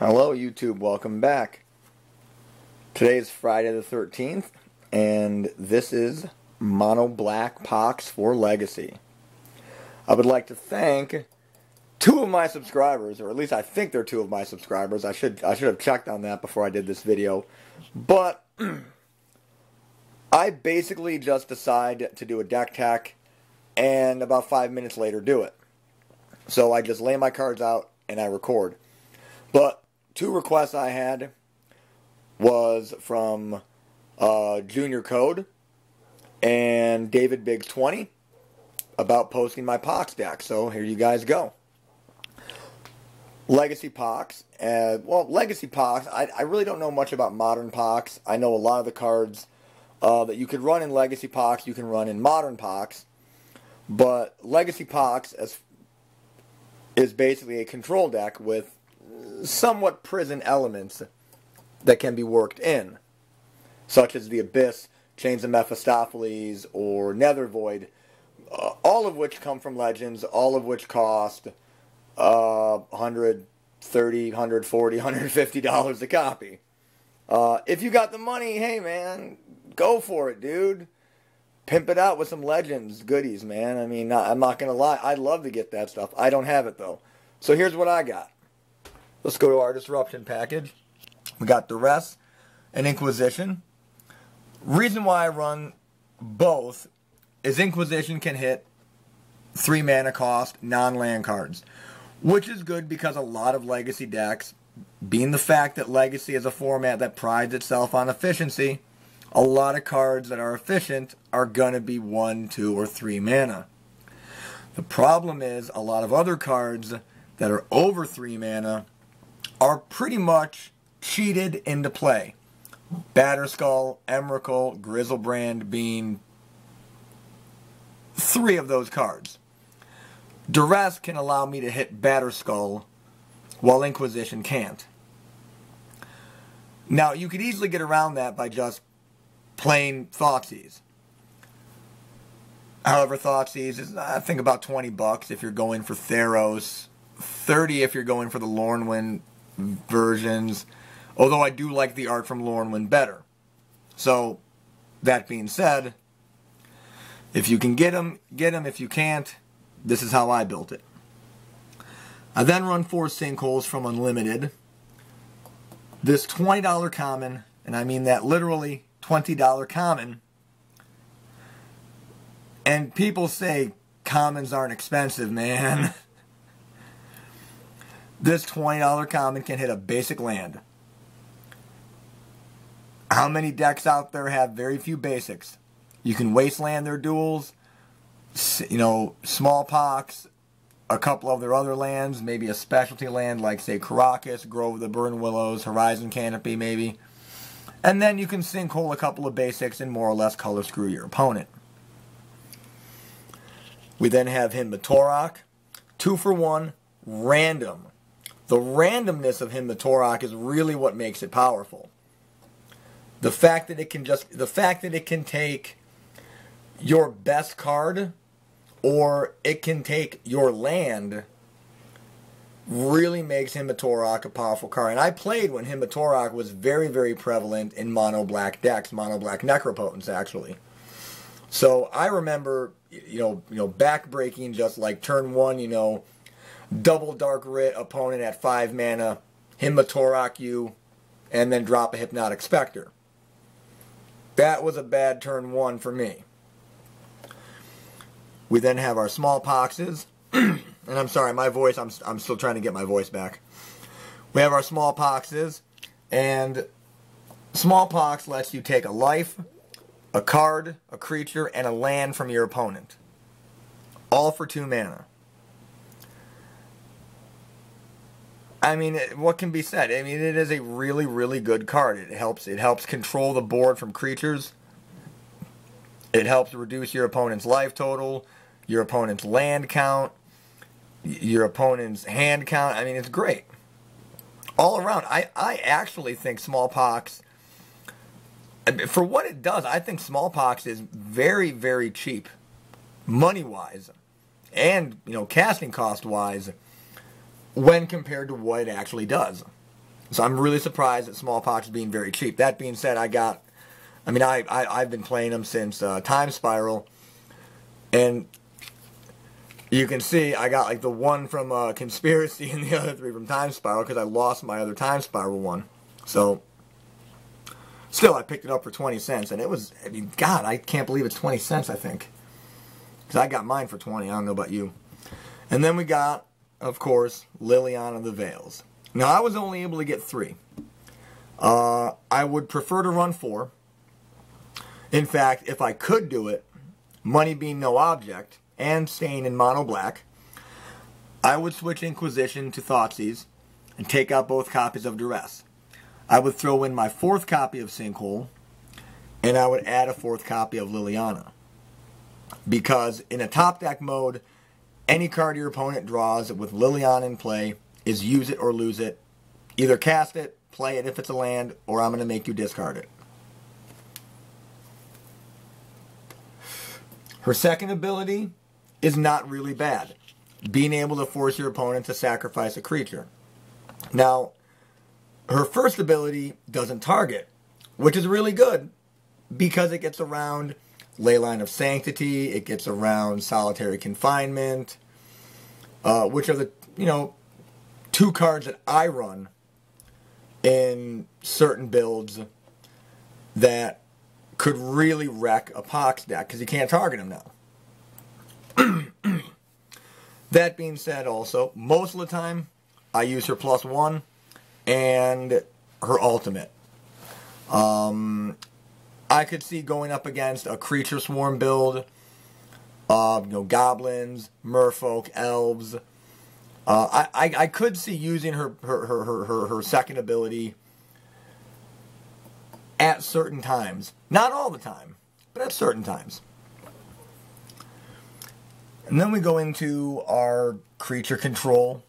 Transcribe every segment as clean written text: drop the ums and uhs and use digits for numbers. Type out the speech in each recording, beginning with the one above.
Hello YouTube, welcome back. Today is Friday the 13th, and this is Mono Black Pox for Legacy. I would like to thank two of my subscribers, or at least I think they're two of my subscribers. I should have checked on that before I did this video. But I basically just decide to do a deck tech and about 5 minutes later do it. So I just lay my cards out and I record. But two requests I had was from Junior Code and David Biggs 20 about posting my Pox deck. So here you guys go. Legacy Pox. Legacy Pox, I really don't know much about Modern Pox. I know a lot of the cards that you could run in Legacy Pox, you can run in Modern Pox. But Legacy Pox is basically a control deck with somewhat prison elements that can be worked in, such as the Abyss, Chains of Mephistopheles, or Nether Void, all of which come from Legends, all of which cost $130, $140, $150 a copy. If you got the money, hey man, go for it, dude. Pimp it out with some Legends goodies, man. I mean, I'm not going to lie. I'd love to get that stuff. I don't have it, though. So here's what I got. Let's go to our Disruption package. We got Duress and Inquisition. Reason why I run both is Inquisition can hit 3 mana cost non-land cards, which is good because a lot of Legacy decks, being the fact that Legacy is a format that prides itself on efficiency, a lot of cards that are efficient are going to be 1, 2, or 3 mana. The problem is a lot of other cards that are over 3 mana are pretty much cheated into play. Batterskull, Emrakul, Grizzlebrand being 3 of those cards. Duress can allow me to hit Batterskull while Inquisition can't. Now, you could easily get around that by just playing Thoughtseize. However, Thoughtseize is, I think, about 20 bucks if you're going for Theros, 30 if you're going for the Lornwind versions, although I do like the art from Lornwind better. So, that being said, if you can get them, get them. If you can't, this is how I built it. I then run 4 Sinkholes from Unlimited. This $20 common, and I mean that literally, $20 common. And people say commons aren't expensive, man. This $20 common can hit a basic land. How many decks out there have very few basics? You can wasteland their duels, you know, Smallpox, a couple of their other lands, maybe a specialty land like, say, Karakas, Grove of the Burn Willows, Horizon Canopy, maybe. And then you can sinkhole a couple of basics and more or less color screw your opponent. We then have Himba-Torok, 2 for 1, random. The randomness of Himba-Torok is really what makes it powerful. The fact that it can take your best card or it can take your land really makes Himba-Torok a powerful card. And I played when Himba-Torok was very, very prevalent in mono black decks, mono black Necropotence actually. So I remember, you know, backbreaking just like turn 1, you know, double Dark Writ opponent at 5 mana, Himba-Torok you, and then drop a Hypnotic Spectre. That was a bad turn 1 for me. We then have our Smallpoxes. And I'm sorry, my voice, I'm still trying to get my voice back. We have our Smallpoxes, and Smallpox lets you take a life, a card, a creature, and a land from your opponent. All for 2 mana. I mean, what can be said? I mean, it is a really, really good card. It helps control the board from creatures. It helps reduce your opponent's life total, your opponent's land count, your opponent's hand count. I mean, it's great. All around, I actually think Smallpox, for what it does, I think Smallpox is very, very cheap, money-wise, and, you know, casting cost-wise, when compared to what it actually does. So I'm really surprised that Smallpox is being very cheap. That being said, I've been playing them since Time Spiral, and you can see I got like the one from Conspiracy and the other 3 from Time Spiral because I lost my other Time Spiral one. So still, I picked it up for 20 cents, and it was, God, I can't believe it's 20 cents, I think. Because I got mine for 20, I don't know about you. And then we got, of course, Liliana the Veils. Now, I was only able to get 3. I would prefer to run 4. In fact, if I could do it, money being no object, and staying in mono black, I would switch Inquisition to Thoughtseize and take out both copies of Duress. I would throw in my 4th copy of Sinkhole, and I would add a 4th copy of Liliana. Because in a top deck mode, any card your opponent draws with Liliana in play is use it or lose it. Either cast it, play it if it's a land, or I'm going to make you discard it. Her second ability is not really bad. Being able to force your opponent to sacrifice a creature. Now, her first ability doesn't target, which is really good because it gets around Leyline of Sanctity, it gets around Solitary Confinement, which are the, 2 cards that I run in certain builds that could really wreck a Pox deck because you can't target them now. That being said also, most of the time I use her +1 and her ultimate. I could see going up against a creature swarm build, goblins, merfolk, elves. I could see using her second ability at certain times. Not all the time, but at certain times. And then we go into our creature control,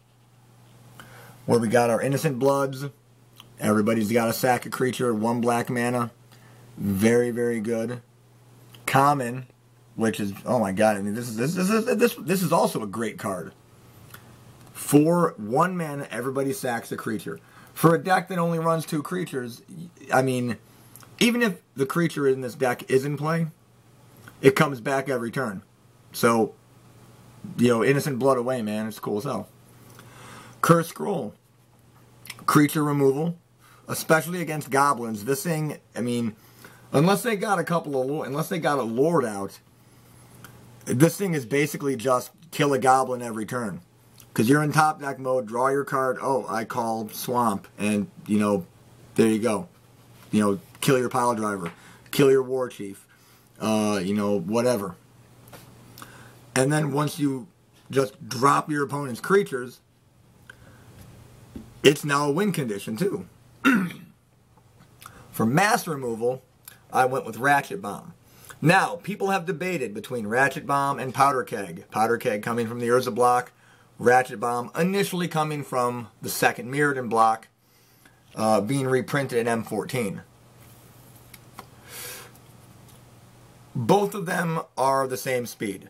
where we got our Innocent Bloods. Everybody's got a sack of creature, 1 black mana. Very, very good. Common, which is, oh my god, this is also a great card. For 1 mana, everybody sacks a creature. For a deck that only runs 2 creatures, even if the creature in this deck is in play, it comes back every turn. So, Innocent Blood away, man. It's cool as hell. Curse Scroll. Creature removal. Especially against goblins. This thing, unless they got a Lord out, this thing is basically just kill a goblin every turn. Because you're in top deck mode, draw your card, oh, I call Swamp, and, there you go. Kill your pile driver, kill your war chief, whatever. And then once you just drop your opponent's creatures, it's now a win condition too. For mass removal, I went with Ratchet Bomb. Now, people have debated between Ratchet Bomb and Powder Keg. Powder Keg coming from the Urza block, Ratchet Bomb initially coming from the second Mirrodin block, being reprinted in M14. Both of them are the same speed.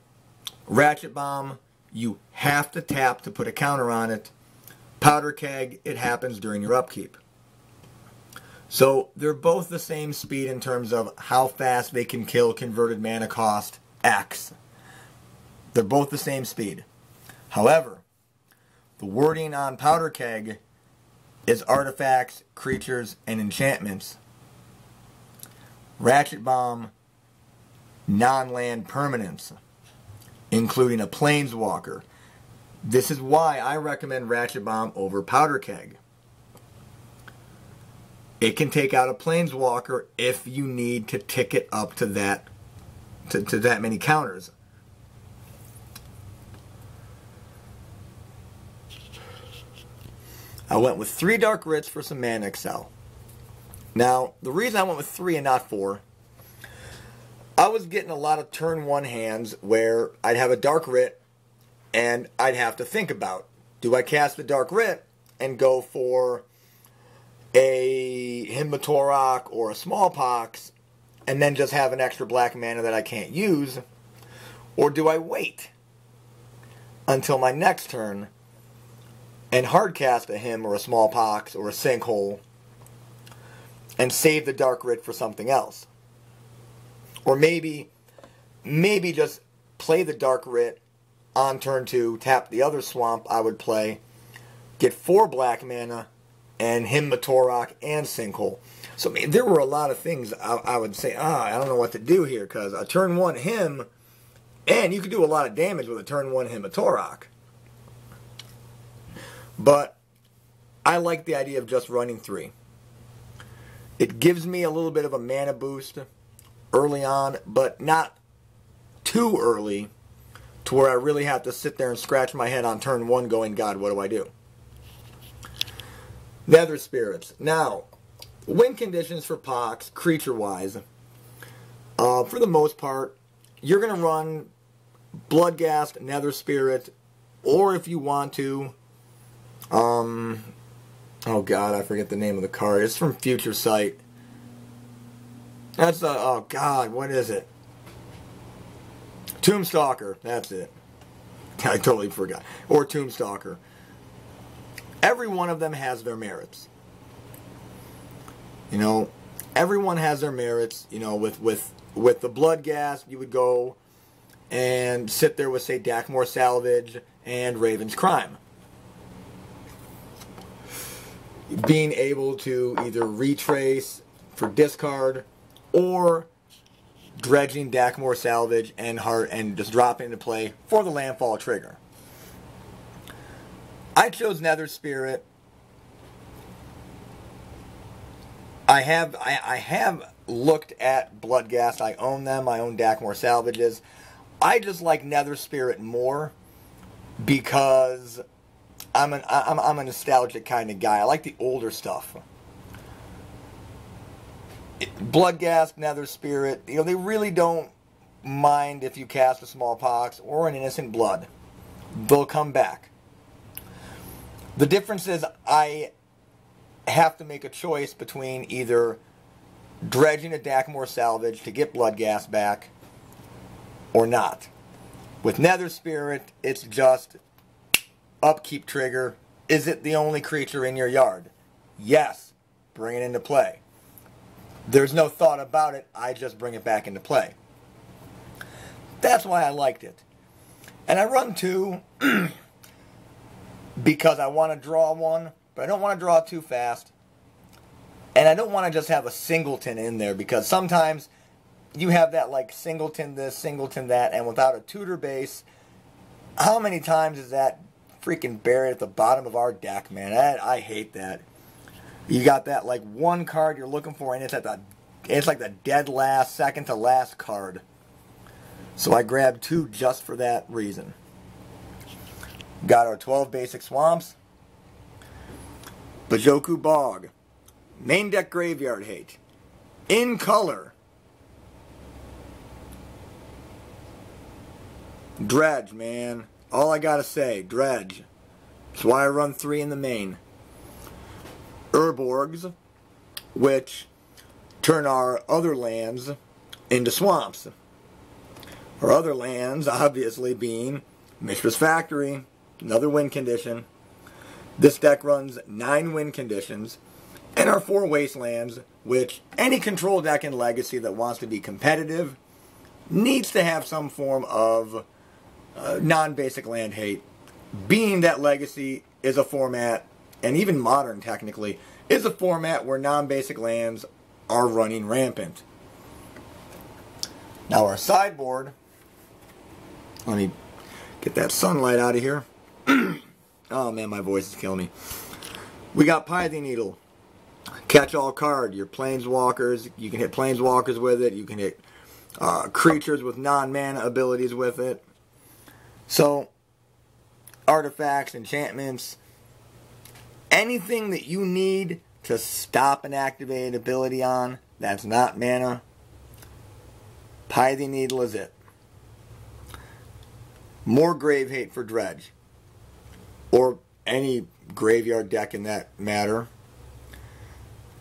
Ratchet Bomb, you have to tap to put a counter on it. Powder Keg, it happens during your upkeep. So they're both the same speed in terms of how fast they can kill converted mana cost X. They're both the same speed. However, the wording on Powder Keg is artifacts, creatures, and enchantments. Ratchet Bomb, non-land permanents, including a Planeswalker. This is why I recommend Ratchet Bomb over Powder Keg. It can take out a Planeswalker if you need to tick it up to that to that many counters. I went with 3 Dark Writs for some mana excel. Now, the reason I went with 3 and not 4, I was getting a lot of turn 1 hands where I'd have a Dark Writ and I'd have to think about, do I cast the Dark Writ and go for a Himmatorok or a Smallpox and then just have an extra black mana that I can't use? Or do I wait until my next turn and hardcast a him or a Smallpox or a Sinkhole and save the Dark Writ for something else. Or maybe just play the Dark Writ on turn 2, tap the other swamp I would play, get 4 black mana, and him Matorok and Sinkhole. So I mean, there were a lot of things I would say, I don't know what to do here, because a turn 1 him, and you could do a lot of damage with a turn 1 him Matorok. But I like the idea of just running 3. It gives me a little bit of a mana boost early on, but not too early to where I really have to sit there and scratch my head on turn 1 going, God, what do I do? Nether Spirits. Now, win conditions for Pox, creature-wise, for the most part, you're going to run Bloodghast, Nether Spirit, or if you want to, oh God, I forget the name of the card. It's from Future Sight. That's oh God, what is it? Tombstalker, that's it. I totally forgot. Or Tombstalker. Every one of them has their merits. You know, everyone has their merits. You know, with the Bloodghast, you would go and sit there with, say, Dakmor Salvage and Raven's Crime. Being able to either retrace for discard or dredging Dakmor Salvage and Heart and just dropping into play for the landfall trigger. I chose Nether Spirit. I have looked at Bloodghast. I own them. I own Dakmor Salvages. I just like Nether Spirit more because I'm a nostalgic kind of guy. I like the older stuff. Bloodghast, Nether Spirit, you know, they really don't mind if you cast a Smallpox or an Innocent Blood. They'll come back. The difference is I have to make a choice between either dredging a Dakmor Salvage to get Bloodghast back or not. With Nether Spirit, it's just upkeep trigger. Is it the only creature in your yard? Yes. Bring it into play. There's no thought about it. I just bring it back into play. That's why I liked it. And I run 2 because I want to draw 1, but I don't want to draw too fast. And I don't want to just have a singleton in there, because sometimes you have that like singleton this, singleton that, and without a tutor base, how many times is that freaking buried at the bottom of our deck, man? I hate that. You got that like one card you're looking for, and it's like the dead last, second to last card. So I grabbed 2 just for that reason. Got our 12 basic swamps. Bajoku Bog. Main deck graveyard hate. In color. Dredge, man. All I gotta say, Dredge. That's why I run 3 in the main. Urborgs, which turn our other lands into swamps. Our other lands, obviously, being Mishra's Factory, another win condition. This deck runs 9 win conditions, and our 4 wastelands, which any control deck in Legacy that wants to be competitive needs to have some form of non-basic land hate, being that Legacy is a format, and even Modern technically, is a format where non-basic lands are running rampant. Now our sideboard, let me get that sunlight out of here. Oh man, my voice is killing me. We got Pithing Needle, catch-all card. Your planeswalkers, you can hit planeswalkers with it. You can hit creatures with non-mana abilities with it. So, artifacts, enchantments, anything that you need to stop an activated ability on that's not mana, Pithing Needle is it. More grave hate for Dredge, or any graveyard deck in that matter.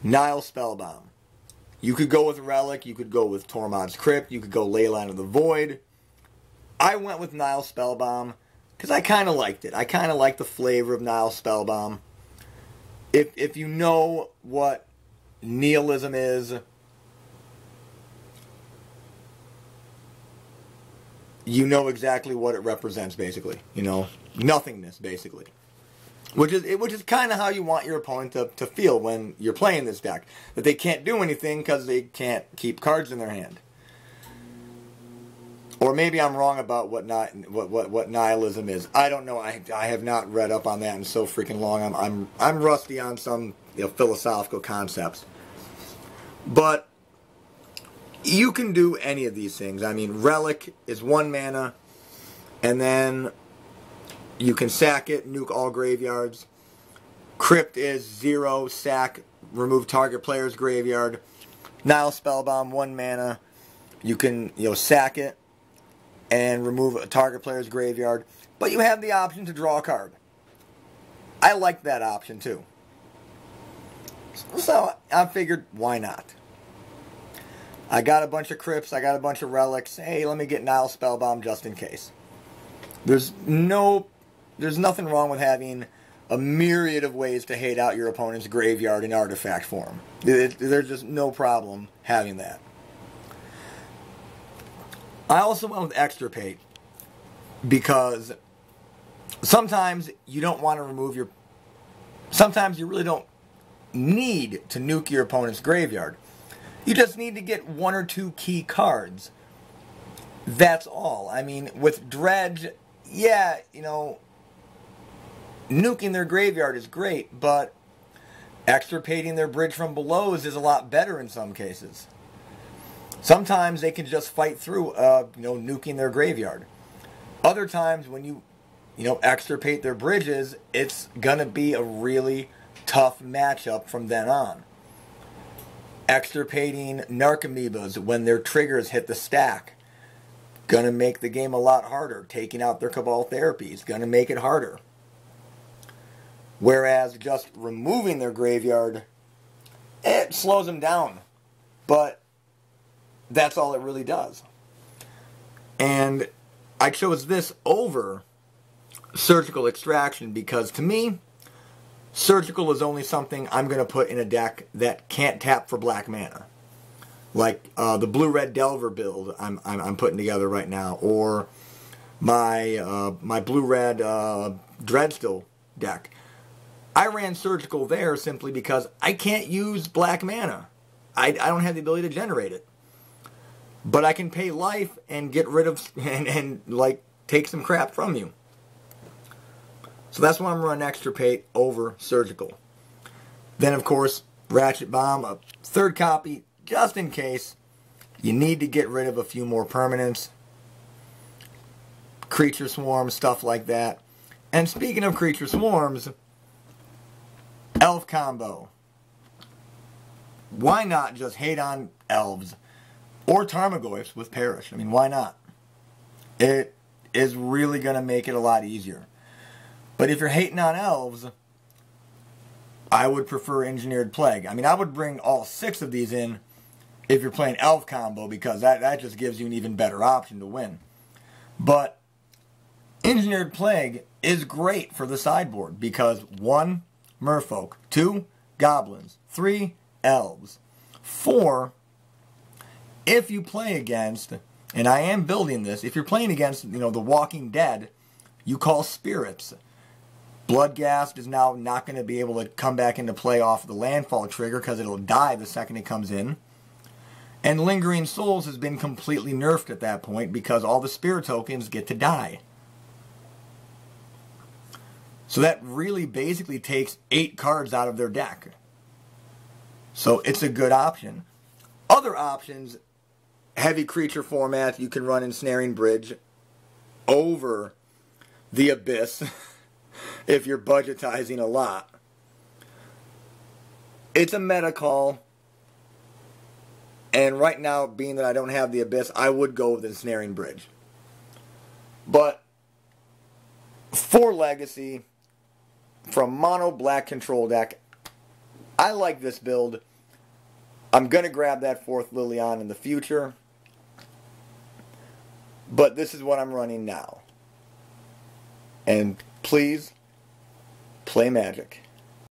Nile Spellbomb. You could go with Relic, you could go with Tormod's Crypt, you could go Leyline of the Void. I went with Nile Spellbomb because I kind of liked it. I kind of like the flavor of Nile Spellbomb. If you know what nihilism is, you know exactly what it represents, basically. You know, nothingness, basically. Which is kind of how you want your opponent to feel when you're playing this deck. That they can't do anything because they can't keep cards in their hand. Or maybe I'm wrong about what nihilism is. I don't know. I have not read up on that in so freaking long. I'm rusty on some philosophical concepts. But you can do any of these things. I mean, Relic is 1 mana, and then you can sack it, nuke all graveyards. Crypt is 0, sack, remove target player's graveyard. Nile Spellbomb, 1 mana. You can sack it and remove a target player's graveyard. But you have the option to draw a card. I like that option too. So I figured, why not? I got a bunch of Crypts, I got a bunch of Relics. Hey, let me get Nile Spellbomb just in case. There's nothing wrong with having a myriad of ways to hate out your opponent's graveyard in artifact form. There's just no problem having that. I also went with Extirpate because sometimes you don't want to remove your... Sometimes you really don't need to nuke your opponent's graveyard. You just need to get 1 or 2 key cards. That's all. I mean, with Dredge, yeah, nuking their graveyard is great, but extirpating their Bridge from Belows is a lot better in some cases. Sometimes they can just fight through, nuking their graveyard. Other times when you extirpate their bridges, it's gonna be a really tough matchup from then on. Extirpating Narcomoebas when their triggers hit the stack, gonna make the game a lot harder. Taking out their Cabal Therapy is gonna make it harder. Whereas just removing their graveyard, it slows them down. But that's all it really does. And I chose this over Surgical Extraction because to me, Surgical is only something I'm going to put in a deck that can't tap for black mana. Like the Blue-Red Delver build I'm putting together right now. Or my Blue-Red Dreadstill deck. I ran Surgical there simply because I can't use black mana. I don't have the ability to generate it. But I can pay life and get rid of, and take some crap from you. So that's why I'm running Extirpate over Surgical. Then, of course, Ratchet Bomb, a 3rd copy, just in case you need to get rid of a few more permanents. Creature Swarms, stuff like that. And speaking of Creature Swarms, Elf combo. Why not just hate on Elves? Or Tarmogoyfs with Perish. I mean, why not? It is really going to make it a lot easier. But if you're hating on Elves, I would prefer Engineered Plague. I mean, I would bring all 6 of these in if you're playing Elf combo, because that just gives you an even better option to win. But Engineered Plague is great for the sideboard because 1, Merfolk, 2, Goblins, 3, Elves, 4, if you play against, and I am building this, if you're playing against, The Walking Dead, you call Spirits. Bloodghast is now not going to be able to come back into play off the landfall trigger because it'll die the second it comes in. And Lingering Souls has been completely nerfed at that point because all the Spirit tokens get to die. So that really basically takes 8 cards out of their deck. So it's a good option. Other options, heavy creature format, you can run Ensnaring Bridge over the Abyss if you're budgetizing a lot. It's a meta call. And right now, being that I don't have the Abyss, I would go with Ensnaring Bridge. But for Legacy, from Mono Black Control deck, I like this build. I'm going to grab that 4th Liliana in the future. But this is what I'm running now. And please, play Magic.